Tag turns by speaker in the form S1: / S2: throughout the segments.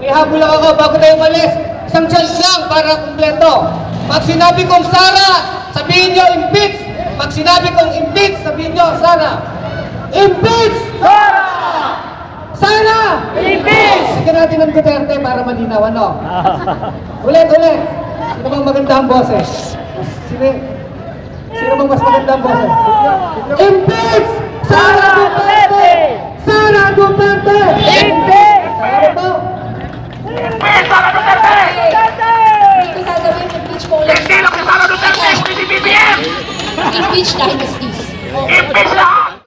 S1: May habol lang ako bago tayo umalis. Isang chance lang para kumpleto. Pag sinabi kong Sara, sabihin nyo impeach. Pag sinabi kong impeach, sabihin nyo Sara. Impeach! Sara! Sara! Impeach! Sige natin ng Duterte para malinaw, ano? Ulit. Sino bang maganda ang boses? Sino bang mas maganda ang boses? Impeach! Sara Duterte! Sara Duterte! Impeach! Sara po!
S2: Impeach Sara Duterte!
S3: Hindi gagawin, impeach mo ulit.
S2: Hindi lang si Sara Duterte, kundi si BBM!
S3: Impeach dahil justice.
S2: Impeach lahat!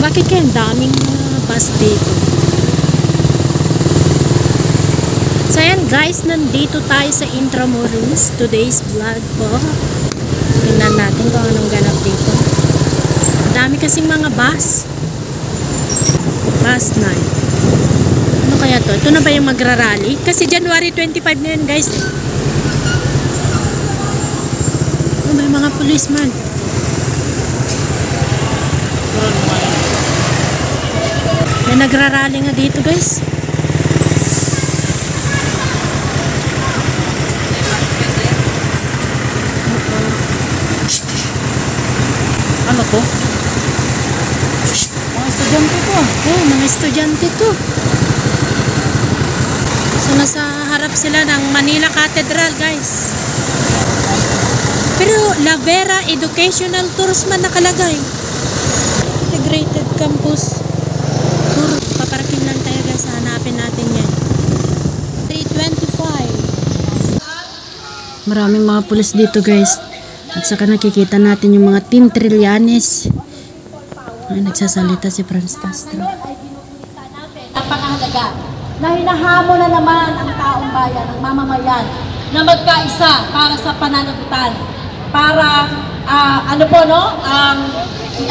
S4: Bakit kaya ang daming bus dito? So ayan guys, nandito tayo sa Intramuros. Today's vlog po. Tingnan natin kung anong ganap dito. Ang dami kasing mga bus. Bus night. Ano kaya to? Ito na ba yung magra-rally? Kasi January 25 na yun guys. Ano ba yung mga policeman? May nagra-rally nga dito guys. Ano to? Mga estudyante to. Oh, mga estudyante to. So nasa harap sila ng Manila Cathedral guys. Pero La Vera Educational Tours man nakalagay. Integrated Campus. Paparaking lang tayo guys, hanapin natin yan. 325. Maraming mga pulis dito guys. At saka nakikita natin yung mga Team Trillanes. Nagsasalita si Franz Castro.
S3: Napakahalaga na hinahamon na naman ang taong bayan, ang mamamayan, na magkaisa para sa pananagutan. Para,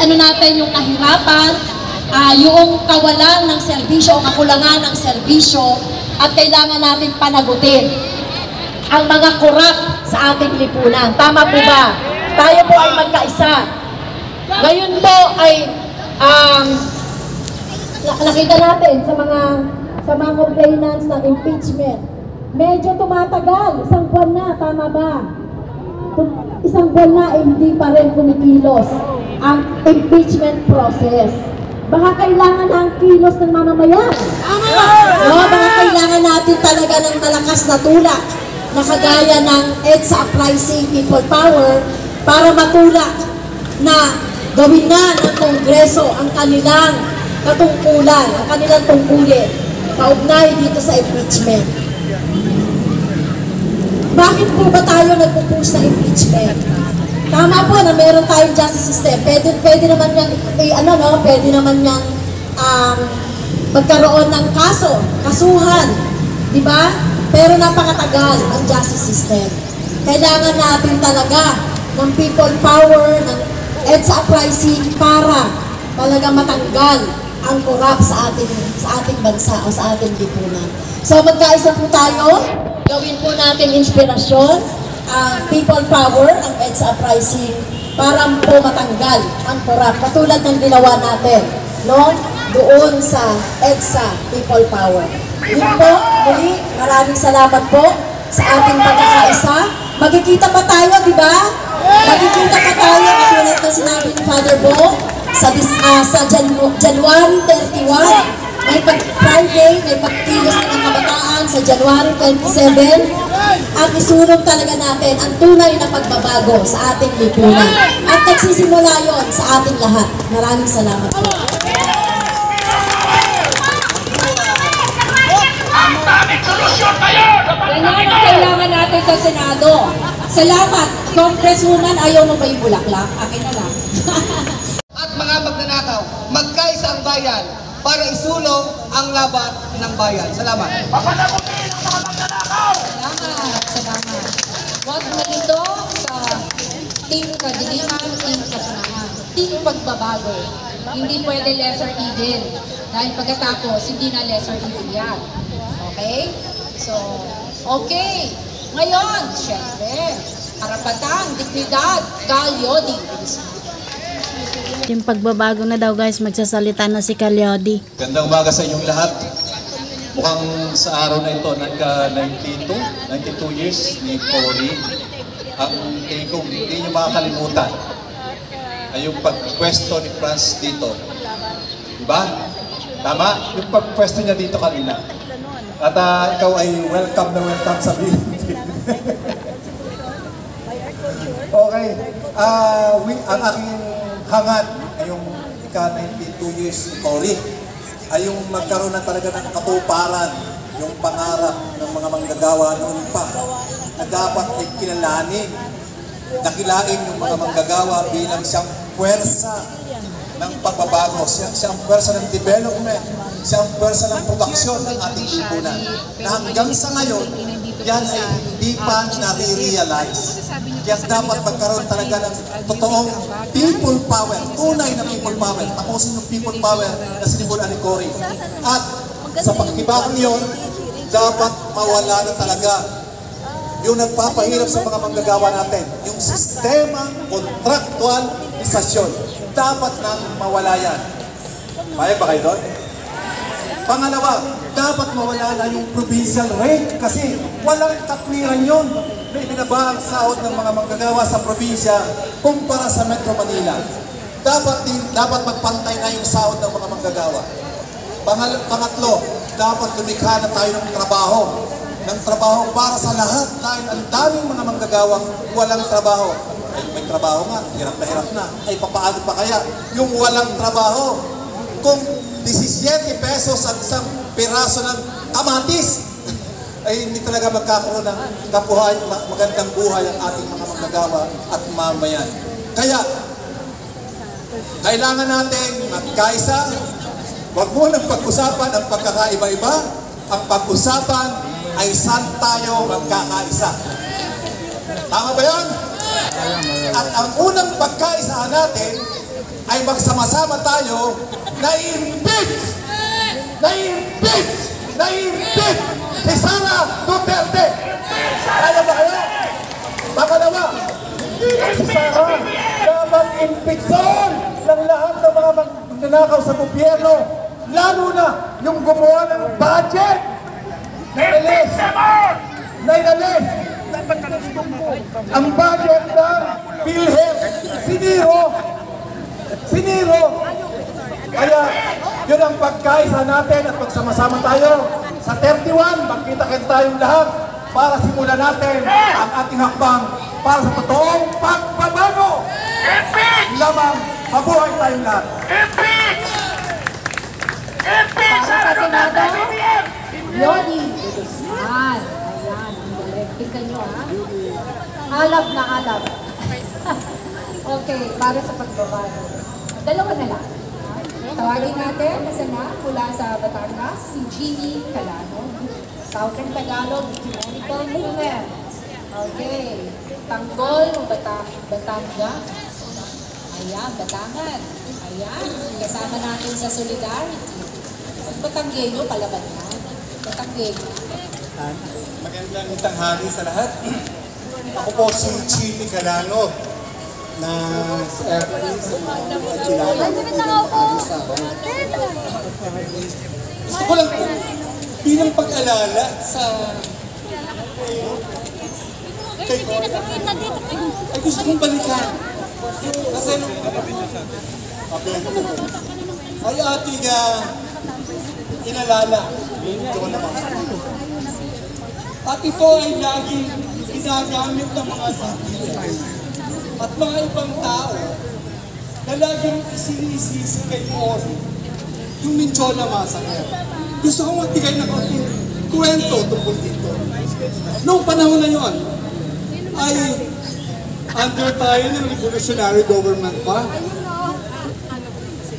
S3: natin yung kahirapan, yung kawalan ng serbisyo o kakulangan ng serbisyo, at kailangan natin panagutin ang mga korap sa ating lipunan. Tama po ba? Tayo po ay magkaisa. Ngayon po ay nakita natin sa mga complainants ng impeachment. Medyo tumatagal. Isang buwan na. Tama ba? Isang buwan na hindi pa rin kumikilos ang impeachment process. Baka kailangan ng kilos ng mamamayan. No, baka kailangan natin talaga ng malakas na tulak na kagaya ng EDSA Uprising People Power para matulak na gawin na ng Kongreso ang kanilang katungkulan, ang kanilang tungkulin kaugnay dito sa impeachment. Bakit po ba tayo nagpo-push na impeachment? Tama po na meron tayong justice system. Pwede naman niyang, pwede naman niyang magkaroon ng kasuhan, di ba? Pero napakatagal ang justice system. Kailangan natin talaga ng people power, ng EDSA Uprising para talaga matanggal ang korap sa ating bansa o sa ating lipunan. So magkaisa po tayo, gawin po natin inspirasyon, ang people power, ang EDSA Uprising para po matanggal ang korap. Katulad ng ginawa natin, no? Doon sa EDSA People Power. Yun po, muli, maraming salamat po sa ating pagkakaisa. Magkikita pa tayo, di ba? Magkikita pa tayo, katulad na sinabi ni Father Bo, sa January 31. May Friday, may pagkilos ng kabataan sa January 27. At isunod talaga natin ang tunay na pagbabago sa ating lipunan. At nagsisimula yon sa ating lahat. Maraming salamat po.
S5: Ganyan ang kailangan natin sa Senado. Salamat, Congresswoman. Ayaw mo ba yung bulaklak? Akin na lang.
S1: At mga magnanakaw, magkaisa ang bayan para isulong ang laban ng bayan. Salamat.
S2: Papanagutin ang mga magnanakaw!
S5: Salamat. Huwag malito sa team kadiliman, team kasalanan, team pagbabago. Hindi pwede lesser evil. Dahil pagkatapos, hindi na lesser evil yan. Okay? So, okay. Ngayon, syempre, karapatan, dignidad, kalyo,
S4: Yung pagbabago na daw guys, magsasalita na si Calyodi.
S6: Gandang umaga sa inyong lahat. Mukhang sa araw na ito, nagka-92 years ni Cory. Ang tingin ko, hindi nyo makakalimutan ay yung pagpwesto ni Franz dito. Diba? Tama? Yung pagpwesto niya dito kanina. At ikaw ay welcome na welcome sa building. Okay. Ang aking hangad ay yung ika-92 years ni Cory ay yung magkaroon na talaga ng katuparan yung pangarap ng mga manggagawa noon pa na dapat ay kilalanin, dakilain yung mga manggagawa bilang siyang puwersa ng pagbabago, siyang puwersa ng development, siyang puwersa ng produksyon ng ating lipunan. Na hanggang sa ngayon, yan ay hindi pa nare-realize. Kaya dapat magkaroon talaga ng totoong people power, tunay na people power. Tapusin yung people power na sinimulan ni Cory. At sa pagkibakang yun, dapat mawala na talaga yung nagpapahirap sa mga manggagawa natin. Yung sistema kontraktualisasyon. Dapat nang mawala yan. Payag ba kayo doon? Pangalawa, dapat mawala na yung provincial rate kasi walang katwiran yun na ibinaba ang sahod ng mga manggagawa sa probinsya kumpara sa Metro Manila. Dapat magpantay na yung sahod ng mga manggagawa. Pangatlo, dapat lumikha na tayo ng trabaho para sa lahat dahil ang daming mga manggagawang walang trabaho. Ay, may trabaho nga, hirap na. Ay, papaano pa kaya yung walang trabaho? Kung 17 pesos ang isang piraso ng kamatis, ay hindi talaga magkakaroon ng magandang buhay ang ating mga manggagawa at mamayan. Kaya, kailangan natin magkaisa. Huwag mo nang pag-usapan ang pagkakaiba-iba. Ang pag-usapan ay saan tayo magkakaisa. Tama ba yun? At ang unang pagkaisahan natin ay magsama-sama tayo na i-impeach si Sara Duterte. Kaya ba kayo? Pangalawa, si Sara dapat impeachon ng lahat ng mga magnanakaw sa gobyerno, lalo na yung gumawa ng budget na inalis ang budget ng PhilHealth. Siniro. Kaya yun ang pagkaisa natin at magsama-sama tayo. Sa 31, magkita-kita tayong lahat para simulan natin ang ating hakbang para sa totoong pagbabago. Lamang mabuhay tayong lahat.
S5: Para sa Senado, Yodi Guzman. Ayan, ang galing. Tingnan nyo, ha? Alab na alab. Okay, para sa pagbabago. Dalawa na lang. Tawagin natin, nasa na, mula sa Batangas, si Jeannie Calano. Southern Tagalog Ecumenical Movement. Okay. Tanggol, Batangas. Ayan, Batangan. Ayan, kasama natin sa Solidarity. Batanggenyo, palaban na. Batanggenyo.
S7: Magandang tanghali sa lahat. Ako po si Jeannie Calano na sa FA sa mga kilala sa gusto ko lang po bilang pag-alala sa kay ay gusto kong balikan kasi ay ating inalala doon naman. At ito ay laging ginagamit ng mga sandili at mga ibang tao na laging isinisisi kay Cory yung Minchola Massacre. Gusto kong magbigay ng konting kwento tungkol dito. Noong panahon na yon ay under tayo ng revolutionary government pa.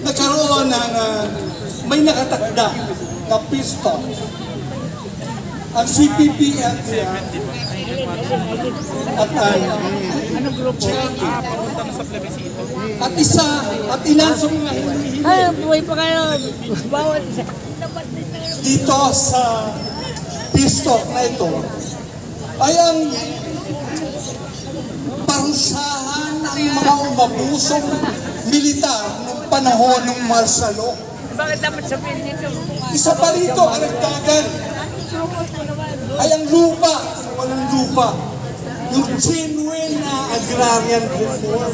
S7: Nagkaroon ng may nakatakda na pistol. Ang CPP at at isa at inansong na hindi
S4: buhay pa kayo. Bawat
S7: dito sa pistol na ito ay ang parusahan ng mga umabusong militar ng panahon ng martial law. Isa pa rito, karagdagan, ay ang lupa, walang lupa. Yung genuine na agrarian reform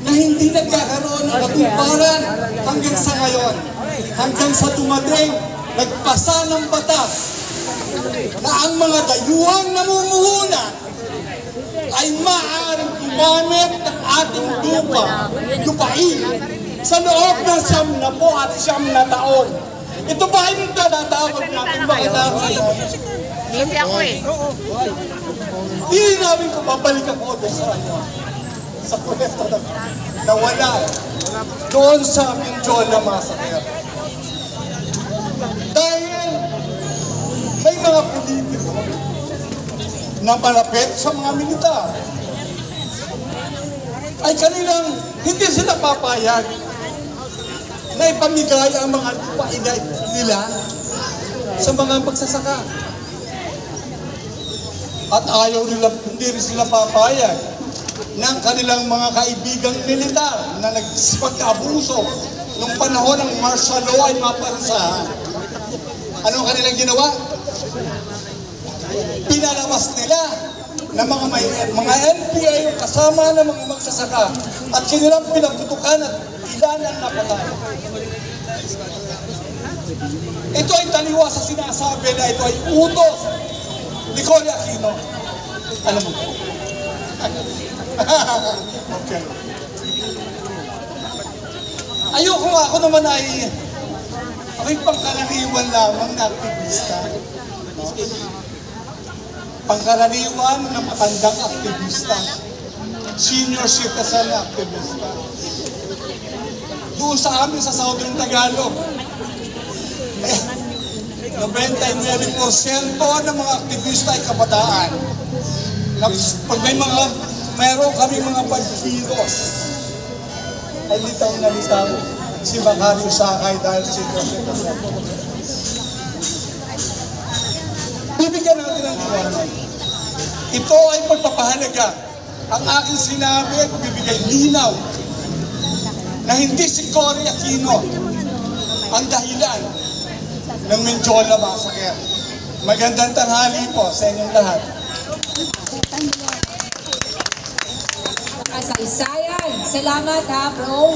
S7: na hindi nagkakaroon ng katuparan hanggang sa ngayon. Hanggang sa dumating, nagpasa ng batas na ang mga dayuhang namumuhunan ay maaaring gumamit ng ating lupain sa loob ng 10 at 9 taon. Ito ba yung tinatawag natin mga dapat?
S2: Hindi ako eh.
S7: Hindi namin kung babalik ako doon sa pwesto na wala doon sa Mindiola Massacre. Dahil may mga politiko na malapit sa mga militar ay kanilang hindi sila papayag na ipamigay ang mga lupain nila sa mga magsasaka. At ayaw nila, hindi rin sila papayag ng kanilang mga kaibigang militar na nagpagka-abuso nung panahon ng martial law ay maparusahan. Ano ang kanilang ginawa? Pinalabas nila na mga NPA yung kasama ng mga magsasaka at kanilang pinaputukan at ilan ang napatay. Ito ay taliwa sa sinasabi na ito ay utos ni Cory Aquino. Alam mo? Okay. Ayoko nga ako naman ay ako'y pangkaraniwan lamang na aktivista. Pangkaraniwan na matandang aktivista. Senior citizen na aktivista. Doon sa amin sa Southern Tagalog, 99% ng mga aktivista ay kabataan. Pag meron kami mga pagkilos, ay litaw na litaw si Macario Sakay dahil senior citizen. Bibigyan natin ang liwanag. Ito ay pagpapahalaga. Ang aking sinabi ay pagbibigay linaw na hindi si Cory Aquino ang dahilan ng Mindiola Massacre. Magandang tanghali po sa inyong lahat.
S5: Kasaysayan. Salamat ha, bro.